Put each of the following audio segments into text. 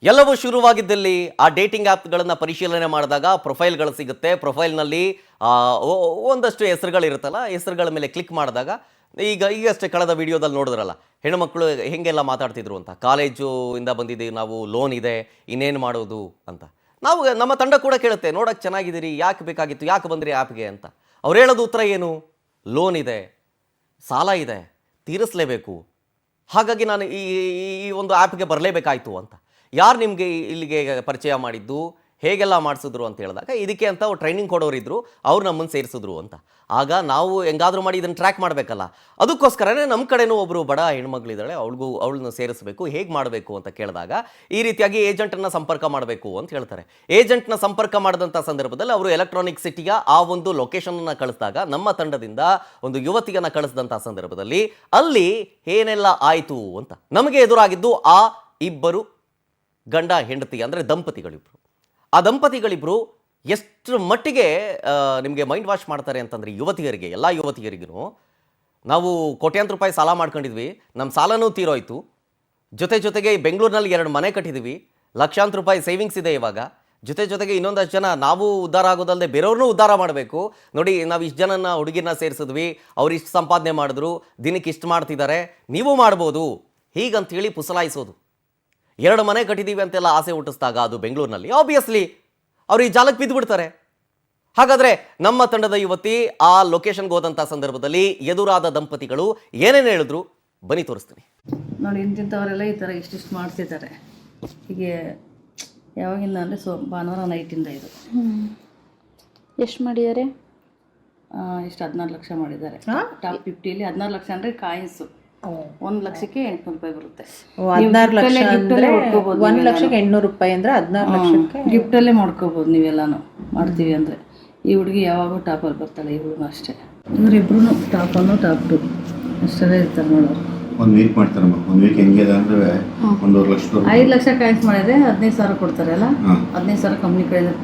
ಎಲ್ಲವೂ ಶುರುವಾಗಿದ್ದಲ್ಲಿ ಆ ಡೇಟಿಂಗ್ ಆ್ಯಪ್ಗಳನ್ನು ಪರಿಶೀಲನೆ ಮಾಡಿದಾಗ ಪ್ರೊಫೈಲ್ಗಳು ಸಿಗುತ್ತೆ. ಪ್ರೊಫೈಲ್ನಲ್ಲಿ ಒಂದಷ್ಟು ಹೆಸರುಗಳಿರುತ್ತಲ್ಲ, ಹೆಸರುಗಳ ಮೇಲೆ ಕ್ಲಿಕ್ ಮಾಡಿದಾಗ ಈಗಷ್ಟೇ ಕಳೆದ ವಿಡಿಯೋದಲ್ಲಿ ನೋಡಿದ್ರಲ್ಲ, ಹೆಣ್ಣುಮಕ್ಕಳು ಹೆಂಗೆಲ್ಲ ಮಾತಾಡ್ತಿದ್ರು ಅಂತ. ಕಾಲೇಜು ಇಂದ ಬಂದಿದ್ದೀವಿ ನಾವು, ಲೋನ್ ಇದೆ, ಇನ್ನೇನು ಮಾಡೋದು ಅಂತ. ನಾವು ನಮ್ಮ ತಂಡ ಕೂಡ ಕೇಳುತ್ತೆ, ನೋಡೋಕ್ಕೆ ಚೆನ್ನಾಗಿದ್ದೀರಿ, ಯಾಕೆ ಬೇಕಾಗಿತ್ತು, ಯಾಕೆ ಬಂದ್ರಿ ಆ್ಯಪ್ಗೆ ಅಂತ. ಅವ್ರು ಹೇಳೋದು ಉತ್ತರ ಏನು? ಲೋನ್ ಇದೆ, ಸಾಲ ಇದೆ, ತೀರಿಸಲೇಬೇಕು, ಹಾಗಾಗಿ ನಾನು ಈ ಒಂದು ಆ್ಯಪ್ಗೆ ಬರಲೇಬೇಕಾಯ್ತು ಅಂತ. ಯಾರು ನಿಮಗೆ ಇಲ್ಲಿಗೆ ಪರಿಚಯ ಮಾಡಿದ್ದು, ಹೇಗೆಲ್ಲ ಮಾಡಿಸಿದ್ರು ಅಂತ ಹೇಳಿದಾಗ ಇದಕ್ಕೆ ಅಂತ ಅವ್ರು ಟ್ರೈನಿಂಗ್ ಕೊಡೋರಿದ್ರು, ಅವ್ರು ನಮ್ಮನ್ನು ಸೇರಿಸಿದ್ರು ಅಂತ. ಆಗ ನಾವು ಹೆಂಗಾದರೂ ಮಾಡಿ ಇದನ್ನು ಟ್ರ್ಯಾಕ್ ಮಾಡಬೇಕಲ್ಲ, ಅದಕ್ಕೋಸ್ಕರನೇ ನಮ್ಮ ಕಡೆನೂ ಒಬ್ಬರು ಬಡ ಹೆಣ್ಮಗಳಿದ್ದಾಳೆ, ಅವಳನ್ನು ಸೇರಿಸಬೇಕು, ಹೇಗೆ ಮಾಡಬೇಕು ಅಂತ ಕೇಳಿದಾಗ ಈ ರೀತಿಯಾಗಿ ಏಜೆಂಟನ್ನು ಸಂಪರ್ಕ ಮಾಡಬೇಕು ಅಂತ ಹೇಳ್ತಾರೆ. ಏಜೆಂಟ್ನ ಸಂಪರ್ಕ ಮಾಡಿದಂಥ ಸಂದರ್ಭದಲ್ಲಿ ಅವರು ಎಲೆಕ್ಟ್ರಾನಿಕ್ ಸಿಟಿಯ ಆ ಒಂದು ಲೊಕೇಶನನ್ನು ಕಳಿಸಿದಾಗ, ನಮ್ಮ ತಂಡದಿಂದ ಒಂದು ಯುವತಿಯನ್ನು ಕಳಿಸಿದಂಥ ಸಂದರ್ಭದಲ್ಲಿ ಅಲ್ಲಿ ಏನೆಲ್ಲ ಆಯಿತು ಅಂತ ನಮಗೆ ಎದುರಾಗಿದ್ದು ಆ ಇಬ್ಬರು ಗಂಡ ಹೆಂಡತಿ, ಅಂದರೆ ದಂಪತಿಗಳಿಬ್ರು. ಆ ದಂಪತಿಗಳಿಬ್ರು ಎಷ್ಟು ಮಟ್ಟಿಗೆ ನಿಮಗೆ ಮೈಂಡ್ ವಾಶ್ ಮಾಡ್ತಾರೆ ಅಂತಂದರೆ, ಯುವತಿಯರಿಗೆ, ಎಲ್ಲ ಯುವತಿಯರಿಗೂ ನಾವು ಕೋಟ್ಯಾಂತರ ರೂಪಾಯಿ ಸಾಲ ಮಾಡ್ಕೊಂಡಿದ್ವಿ, ನಮ್ಮ ಸಾಲನೂ ತೀರೋಯ್ತು, ಜೊತೆಗೆ ಬೆಂಗಳೂರಿನಲ್ಲಿ 2 ಮನೆ ಕಟ್ಟಿದ್ದೀವಿ, ಲಕ್ಷಾಂತರ ರೂಪಾಯಿ ಸೇವಿಂಗ್ಸ್ ಇದೆ ಇವಾಗ, ಜೊತೆಗೆ ಇನ್ನೊಂದಷ್ಟು ಜನ ನಾವು ಉದ್ಧಾರ ಆಗೋದಲ್ಲದೆ ಬೇರೆಯವ್ರನ್ನೂ ಉದ್ಧಾರ ಮಾಡಬೇಕು. ನೋಡಿ, ನಾವು ಇಷ್ಟು ಜನನ ಹುಡುಗಿನ ಸೇರಿಸಿದ್ವಿ, ಅವ್ರು ಇಷ್ಟು ಸಂಪಾದನೆ ಮಾಡಿದ್ರು, ದಿನಕ್ಕೆ ಇಷ್ಟು ಮಾಡ್ತಿದ್ದಾರೆ, ನೀವು ಮಾಡ್ಬೋದು, ಹೀಗಂತೇಳಿ ಪುಸಲಾಯಿಸೋದು. 2 ಮನೆ ಕಟ್ಟಿದ್ದೀವಿ ಅಂತೆಲ್ಲ ಆಸೆ ಹುಟ್ಟಿಸಿದಾಗ ಅದು ಬೆಂಗಳೂರಿನಲ್ಲಿ ಆಬ್ವಿಯಸ್ಲಿ ಅವ್ರು ಈ ಜಾಲಕ್ಕೆ ಬಿದ್ದುಬಿಡ್ತಾರೆ. ಹಾಗಾದರೆ ನಮ್ಮ ತಂಡದ ಯುವತಿ ಆ ಲೊಕೇಶನ್ಗೆ ಹೋದಂಥ ಸಂದರ್ಭದಲ್ಲಿ ಎದುರಾದ ದಂಪತಿಗಳು ಏನೇನು ಹೇಳಿದ್ರು ಬನ್ನಿ ತೋರಿಸ್ತೀನಿ ನೋಡಿ. ಇಂತಿಂಥವರೆಲ್ಲ ಈ ಥರ ಇಷ್ಟಿಷ್ಟು ಮಾಡ್ತಿದ್ದಾರೆ. ಹೀಗೆ ಯಾವಾಗಿಂದ ಅಂದರೆ ಭಾನುವಾರ ನೈಟಿಂದ ಇದು. ಎಷ್ಟು ಮಾಡಿದ್ದಾರೆ? ಇಷ್ಟು 16 ಲಕ್ಷ ಮಾಡಿದ್ದಾರೆ. ಟಾಪ್ 50ಲಿ 16 ಲಕ್ಷ ಅಂದರೆ ಕಾಯಿನ್ಸು. 1 ಲಕ್ಷಕ್ಕೆ 800 ರೂಪಾಯಿ ಬರುತ್ತೆ. 16 ಲಕ್ಷ ಅಂದರೆ 1 ಲಕ್ಷಕ್ಕೆ 800 ರೂಪಾಯಿ ಅಂದರೆ 16 ಲಕ್ಷಕ್ಕೆ ಗಿಫ್ಟಲ್ಲೇ ಮಾಡ್ಕೋಬೋದು ನೀವೆಲ್ಲಾನು ಮಾಡ್ತೀವಿ ಅಂದರೆ. ಈ ಹುಡುಗಿ ಯಾವಾಗೂ ಟಾಪಲ್ಲಿ ಬರ್ತಾಳೆ, ಈ ಹುಡುಗ ಅಷ್ಟೇ. ಇವರಿಬ್ರು ಟಾಪ್ 1 ಟಾಪ್ 2 ಅಷ್ಟೇ ಇರ್ತಾರೆ ನೋಡೋರು. ಒಂದು ವೀಕ್ ಮಾಡ್ತಾರೆ. ಒಂದು ವೀಕ್ ಹೆಂಗೆ ಅಂದರೆ 1.5 ಲಕ್ಷ 5 ಲಕ್ಷ ಕಾಯಿನ್ಸ್ ಮಾಡಿದ್ರೆ 15,000 ಕೊಡ್ತಾರೆ ಅಲ್ಲ. 15,000 ಕಂಪ್ನಿ ಕಡೆಯಿಂದ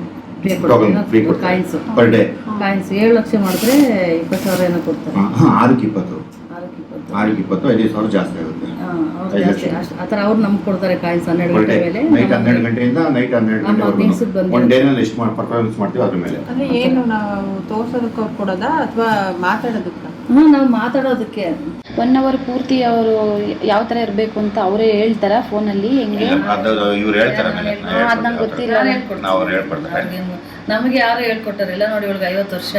ಫ್ರೀ ಕೊಡ್ತಾರೆ coins per day. Coins 7 lakh ಮಾಡಿದ್ರೆ 20,000 ಏನೋ ಕೊಡ್ತಾರೆ. 6ಕ್ಕೆ 20 5,000 ಜಾಸ್ತಿ ಆಗುತ್ತೆ. ಆ ಥರ ಅವ್ರು ನಮ್ಗೆ ಕೊಡ್ತಾರೆ ಕಾಯಿನ್ಸ್ 12 ಗಂಟೆ ಮೇಲೆ. ನೈಟ್ 12 ಗಂಟೆಯಿಂದ ನೈಟ್ 12 ಗಂಟೆ ಒಂದು ಡೇನಲ್ಲಿ ಎಷ್ಟು ಪರ್ಫಾರ್ಮೆನ್ಸ್ ಮಾಡ್ತೀವಿ ಅದ್ರ ಮೇಲೆ. ಅಂದ್ರೆ ಏನು ನಾವು ತೋರ್ಸೋದಕ್ಕೆ ಅವ್ರು ಕೊಡೋದಾ ಅಥವಾ ಮಾತಾಡೋದಕ್ಕೆ? ನಾವು ಮಾತಾಡೋದಕ್ಕೆ 1 ಅವರ್ ಪೂರ್ತಿ ಅವರು ಯಾವ ಥರ ಇರಬೇಕು ಅಂತ ಅವರೇ ಹೇಳ್ತಾರಾ ಫೋನಲ್ಲಿ? ಹೆಂಗೆ ಇವ್ರು ಹೇಳ್ತಾರೆ, ಅದು ನಂಗೆ ಗೊತ್ತಿಲ್ಲ. ನಾವು ಅವ್ರು ಹೇಳ್ಕೊಡ್ತಾರೆ. ನಮಗೆ ಯಾರು ಹೇಳ್ಕೊಟ್ಟಾರಿಲ್ಲ ನೋಡಿ. ಇವಳಿಗೆ 50 ವರ್ಷ,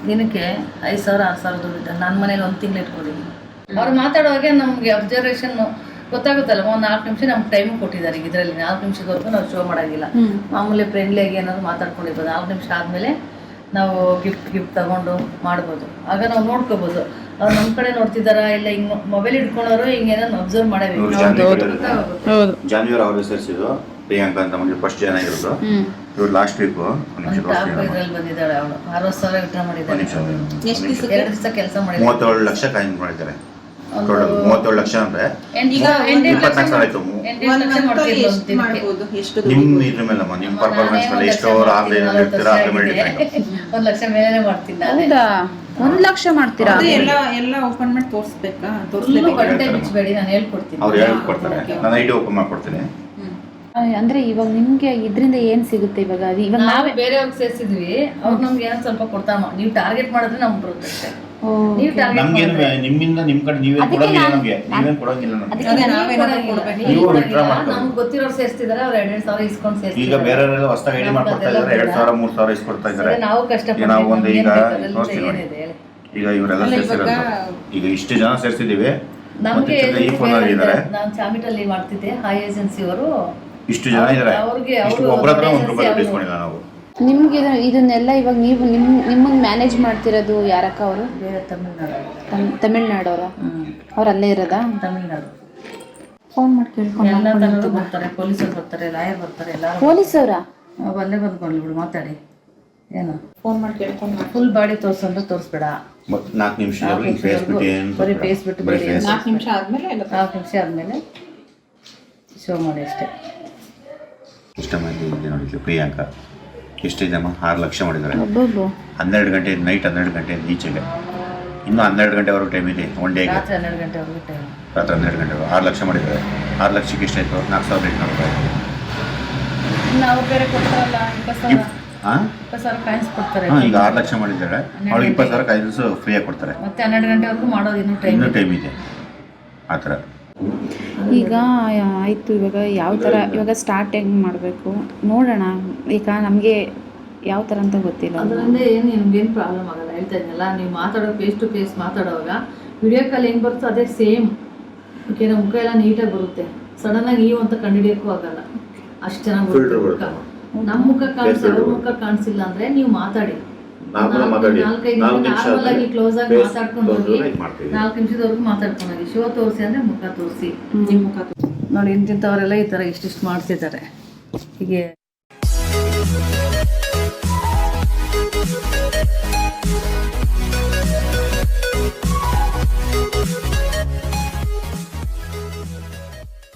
ದಿನಕ್ಕೆ 5,000 6,000 ದುಡ್ಡು. ನನ್ನ ಮನೇಲಿ 1 ತಿಂಗಳು ಇಟ್ಕೊಂಡಿದ್ದೀನಿ. ಅವ್ರು ಮಾತಾಡುವಾಗ ನಮಗೆ ಅಬ್ಸರ್ವೇಷನ್ ಗೊತ್ತಾಗುತ್ತಲ್ಲ. 4 ನಿಮಿಷ ನಮ್ಗೆ ಟೈಮ್ ಕೊಟ್ಟಿದ್ದಾರೆ. ಇದರಲ್ಲಿ 4 ನಿಮಿಷದವರೆಗೂ ನಾವು ಶೋ ಮಾಡೋಂಗಿಲ್ಲ. ಮಾಮೂಲಿ ಫ್ರೆಂಡ್ಲಿಯಾಗಿ ಏನಾದ್ರು ಮಾತಾಡ್ಕೊಂಡಿರ್ಬೋದು. 4 ನಿಮಿಷ ಆದಮೇಲೆ ನಾವು ಗಿಫ್ಟ್ ತಗೊಂಡು ಮಾಡ್ಬೋದು. ಆಗ ನಾವು ನೋಡ್ಕೋಬೋದು ಅವ್ರು ನಮ್ಮ ಕಡೆ ನೋಡ್ತಿದ್ದಾರಾ ಇಲ್ಲ. ಹಿಂಗೆ ಮೊಬೈಲ್ ಇಟ್ಕೊಂಡವರು ಹಿಂಗೇನೋ ಅಬ್ಸರ್ವ್ ಮಾಡಬೇಕು. ಜಾನ್ವರಿ ಅವ್ರು ಸೇರಿಸಿದ್ದು ಪ್ರಿಯಾಂಕಾ ಅಂತ ನಮಗೆ ಫಸ್ಟ್ ಜನ ಇರೋದು. ಇವ್ರು ಲಾಸ್ಟ್ ವೀಕ್ ಇದ್ರಲ್ಲಿ ಬಂದಿದ್ದಾಳೆ. ಅವಳು 60,000 ವಿಡ್ರಾ ಮಾಡಿದ್ದಾಳೆ. 2 ದಿವಸ ಕೆಲಸ ಮಾಡಿದ್ದಾರೆ. 37 ಲಕ್ಷ ಕಾಯಿನ್ ಮಾಡಿದ್ದಾರೆ. 37 ಲಕ್ಷ ಅಂದ್ರೆ 24,000 ಆಯ್ತು. ನಿಮ್ಮ ಇದ್ರ ಮೇಲೆ ನಿಮ್ಮ ಪರ್ಫಾರ್ಮೆನ್ಸ್ ಮೇಲೆ ಎಷ್ಟು ಅವರ್ ಆನ್ಲೈನ್ ಅಲ್ಲಿ ಇರ್ತೀರಾ ಅದ್ರ ಮೇಲೆ ಡಿಪೆಂಡ್. 1 ಲಕ್ಷ ಮೇಲೆ ಮಾಡ್ತೀನಿ. ಹೌದಾ? 1 ಲಕ್ಷ ಮಾಡ್ತೀರಾ? ಎಲ್ಲ ಓಪನ್ ಮಾಡಿ ತೋರಿಸ್ಬೇಕಾ? ಗಂಟೆ ಬಿಚ್ಚಬೇಡಿ, ನಾನು ಹೇಳ್ಕೊಡ್ತೀನಿ. ಅವ್ರು ಹೇಳ್ಕೊಡ್ತಾರೆ, ನಾನು ಐಡಿ ಓಪನ್ ಮಾಡ್ಕೊಡ್ತೀನಿ. ಅಂದ್ರೆ ಇವಾಗ ನಿಮ್ಗೆ ಇದರಿಂದ ಏನ್ ಸಿಗುತ್ತೆ? ಇವಾಗ ನಾವೇ ಬೇರೆಯವ್ರಿಗೆ ಸೇರಿಸಿದ್ವಿ, ಅವ್ರು ನಮ್ಗೆ ಏನೋ ಸ್ವಲ್ಪ ಕೊಡ್ತಾರ. ನೀವು ಟಾರ್ಗೆಟ್ ಮಾಡಿದ್ರೆ ನಮ್ಗೆ ಬರುತ್ತೆ ಅಷ್ಟೇ. ನೀವು ಟಾರ್ಗೆಟ್ ನಮ್ಗೇನು ನಿಮ್ಮಿಂದ ನಿಮ್ ಕಡೆ ನೀವೇನು ಕೊಡಂಗಿಲ್ಲ, ನಮ್ಗೆ ನೀವೇನು ಕೊಡಂಗಿಲ್ಲ. ನಮ್ಗೆ ಗೊತ್ತಿರೋರು ಸೇರಿಸ್ತಿದಾರೆ. ಅವ್ರು 2,000 ಇಸ್ಕೊಂಡು ಸೇರಿಸ್ತಾರೆ. ಈಗ ಬೇರೆಯವರೆಲ್ಲ ಹೊಸದಾಗಿ ಐಡಿ ಮಾಡ್ಕೊಡ್ತಾ ಇದ್ದಾರೆ. 2,000 3,000 ಇಸ್ಕೊಡ್ತಾ ಇದ್ದಾರೆ. ನಾವು ಕಷ್ಟಪಟ್ಟು ನಾವು ಒಂದು ಈಗ ಈಗ ಇವರೆಲ್ಲ ಸೇರಿಸಿರೋದು. ಈಗ ಇಷ್ಟು ಜನ ಸೇರಿಸಿದೀವಿ. ನಮ್ಗೆ ಈ ಫೋನ್ ಅಲ್ಲಿ ಇದ್ದಾರೆ. ನಾನು ಚಾಮಿಟಲ್ಲಿ ಮಾಡ್ತಿದ್ದೆ. ಹೈ ಏಜೆನ್ಸಿ ಅವರು ಇಷ್ಟು ಜನ ಇದ್ದಾರೆ. ಇಷ್ಟು ಒಬ್ಬರ ಹತ್ರ 1 ರೂಪಾಯಿ ಇಸ್ಕೊಂಡಿಲ್ಲ ನಾವು. ನಿಮ್ಗೆ ಇದನ್ನೆಲ್ಲ ಇವಾಗ ನೀವು ನಿಮ್ಮನ್ನ ಮ್ಯಾನೇಜ್ ಮಾಡ್ತಿರೋದು ಯಾರಕ್ಕ? ಅವರು ತಮಿಳ್ನಾಡವರ? ಅವ್ರು ಅಲ್ಲೇ ಇರೋದಾ? ತಮಿಳ್ನಾಡು. ಫೋನ್ ಮಾಡಿ ಕೇಳ್ಕೊಂಡು ಎಲ್ಲ ತನಕ ಬರ್ತಾರೆ. ಪೊಲೀಸರು ಬರ್ತಾರೆ, ಲಾಯರ್ ಬರ್ತಾರೆ, ಎಲ್ಲರೂ. ಪೊಲೀಸವ್ರಾ? ಬಂದೇ ಬಂದ್ಕೊಳ್ಳಿ ಬಿಡು, ಮಾತಾಡಿ. ಏನು ಫೋನ್ ಮಾಡಿ ಕೇಳ್ಕೊಂಡು ಫುಲ್ ಬಾಡಿ ತೋರಿಸಂದ್ರೆ ತೋರಿಸ್ಬೇಡ. 4 ನಿಮಿಷ ಬರೀ ಫೇಸ್ ಬಿಟ್ಟು ಬೇರೆ 4 ನಿಮಿಷ ಆದ್ಮೇಲೆ 4 ನಿಮಿಷ ಆದಮೇಲೆ ಶೋ ಮಾಡಿ ಅಷ್ಟೇ. ಇಷ್ಟ ಮಾಡಿದ್ದೆ ನೋಡಿ. ಪ್ರಿಯಾಂಕಾ ಎಷ್ಟಿದೆ ಅಮ್ಮ? 6 ಲಕ್ಷ ಮಾಡಿದ್ದಾರೆ. 12 ಗಂಟೆ ನೈಟ್ 12 ಗಂಟೆ ಈಚೆಗೆ ಇನ್ನೂ 12 ಗಂಟೆವರೆಗೂ ಟೈಮ್ ಇದೆ ಒನ್ ಡೇಗೆ. ರಾತ್ರಿ 12 ಗಂಟೆವರೆಗೂ ಟೈಮ್. ರಾತ್ರಿ 12 ಗಂಟೆವರೆಗೂ 6 ಲಕ್ಷ ಮಾಡಿದ್ದಾರೆ. 6 ಲಕ್ಷಕ್ಕೆ ಎಷ್ಟಾಯಿತು? 4,800 ರೂಪಾಯಿ. ನಾವು ಬೇರೆ ಕೊಡ್ತಾರಲ್ಲ 20,000 ಹಾಂ 20,000 ಕಾಯಿನ್ಸ್ ಕೊಡ್ತಾರೆ. ಹಾಂ, ಈಗ 6 ಲಕ್ಷ ಮಾಡಿದ್ದಾರೆ, ಅವ್ಳು 20,000 ಕಾಯಿನ್ಸ್ ಫ್ರೀಯಾಗಿ ಕೊಡ್ತಾರೆ. ಮತ್ತೆ 12 ಗಂಟೆವರೆಗೂ ಮಾಡೋದು ಇನ್ನೂ ಟೈಮ್ ಇದೆ ಆ ಥರ. ಈಗ ಆಯಿತು, ಇವಾಗ ಯಾವ ಥರ ಇವಾಗ ಸ್ಟಾರ್ಟ್ ಹೆಂಗೆ ಮಾಡಬೇಕು ನೋಡೋಣ. ಈಗ ನಮಗೆ ಯಾವ ಥರ ಅಂತ ಗೊತ್ತಿಲ್ಲ. ಅದರಿಂದ ಏನು ನಿಮ್ಗೇನು ಪ್ರಾಬ್ಲಮ್ ಆಗಲ್ಲ. ಹೇಳ್ತಾ ಇದ್ದೀನಲ್ಲ, ನೀವು ಮಾತಾಡೋ ಫೇಸ್ ಟು ಫೇಸ್ ಮಾತಾಡುವಾಗ ವಿಡಿಯೋ ಕಾಲ್ ಹೆಂಗೆ ಬರುತ್ತೋ ಅದೇ ಸೇಮ್. ಓಕೆ, ನಮ್ಮ ಮುಖ ಎಲ್ಲ ನೀಟಾಗಿ ಬರುತ್ತೆ. ಸಡನ್ನಾಗಿ ನೀವು ಅಂತ ಕಂಡುಹಿಡಿಯೋಕ್ಕೂ ಆಗಲ್ಲ, ಅಷ್ಟು ಚೆನ್ನಾಗಿ ಬರುತ್ತೆ ಮುಖ. ನಮ್ಮ ಮುಖ ಕಾಣಿಸಿ ಅವ್ರ ಮುಖ ಕಾಣಿಸಿಲ್ಲ ಅಂದರೆ ನೀವು ಮಾತಾಡಿ. 4-5 ನಾರ್ಮಲ್ ಆಗಿ ಕ್ಲೋಸ್ ಆಗಿ ಮಾತಾಡ್ಕೊಂಡು ಹೋಗಿ 4 ನಿಮಿಷದವರೆಗೂ ಮಾತಾಡ್ಕೊಂಡು ಹೋಗಿ. ಶೋ ತೋರಿಸಿ ಅಂದರೆ ಮುಖ ತೋರಿಸಿ. ನಿಮ್ಮ ಮುಖ ನೋಡಿ, ಇಂತಿಂಥವರೆಲ್ಲ ಈ ಥರ ಇಷ್ಟಿಷ್ಟು ಮಾಡಿಸಿದ್ದಾರೆ. ಹೀಗೆ